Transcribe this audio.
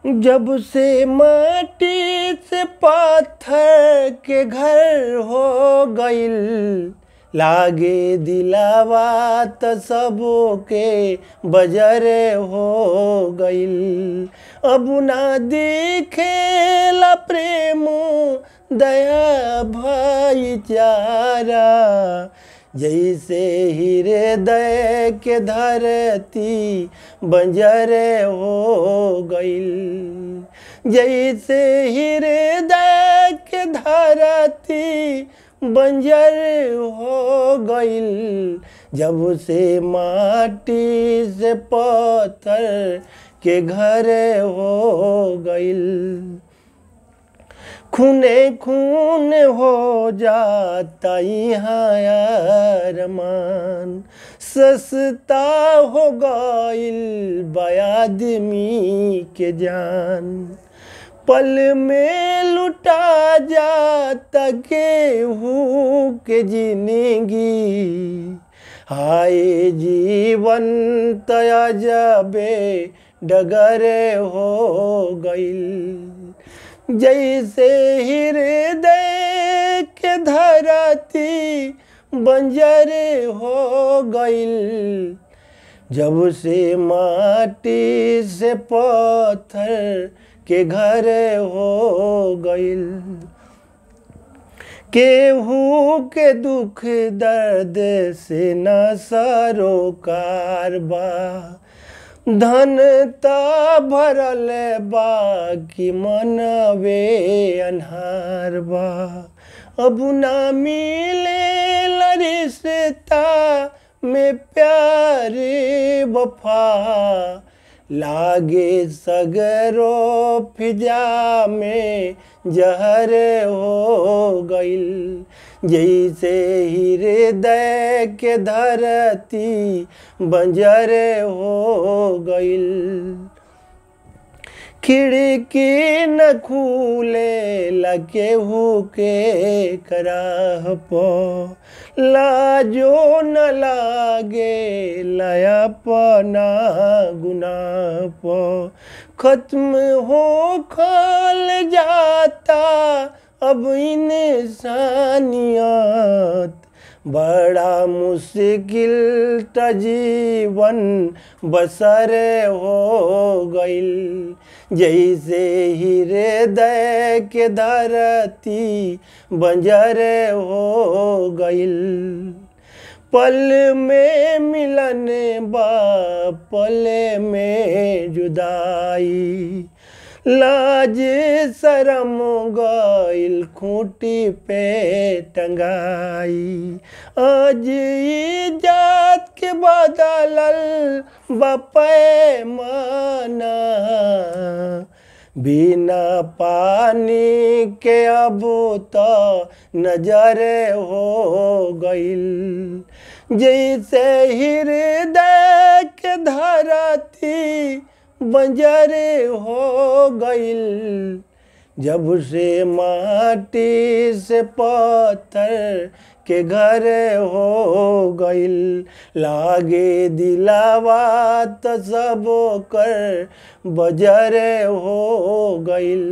जब से माटी से पत्थर के घर हो गइल, लागे दिलावा त सबो के बजरे हो गइल। अब ना दिखेला प्रेम दया भाईचारा, जैसे हृदय के धरती बंजरे हो गइल। जैसे हृदय के धरती बंजर हो गइल, जब से माटी से पत्थर के घर हो गइल। खूने खून हो जाता यहाँ अरमान, सस्ता हो गइल आदमी के जान। पल में लुटा जाता केहू के जिंदगी, हाय जीवन तजबे डगरे हो गइल। जैसे हृदय के धरती बंजर हो गइल, जब से माटी से पत्थर के घर हो गइल। केहू के दुख दर्द से न सरोकार बा, धन ता भरल बा कि मनवे अन्हार बा। अब ना मिले रिश्ता में प्यार वफा, लागे सगरो फिजा में जहर हो गइल। जैसे हृदय के धरती बंजर हो गइल। खिड़की न खुले केहू के कराह पो, लाजो न लागे अपना गुनाह पो। खत्म हो खल जाता अब इंसानियत, बड़ा मुश्किल त जीवन बसर हो गइल। जैसे हृदय के धरती बंजर हो गइल। पल में मिलन बा पल में जुदाई, लाज शरम गइल खूंटी पे टंगाई। आज इज्जत के बदलल पैमाना, बिना पानी के अब तो नजर हो गइल। जैसे हृदय के धरती बंजर हो गइल, जब से माटी से पत्थर के घर हो गइल। लागे दिलावा त सब कर बजर हो गइल।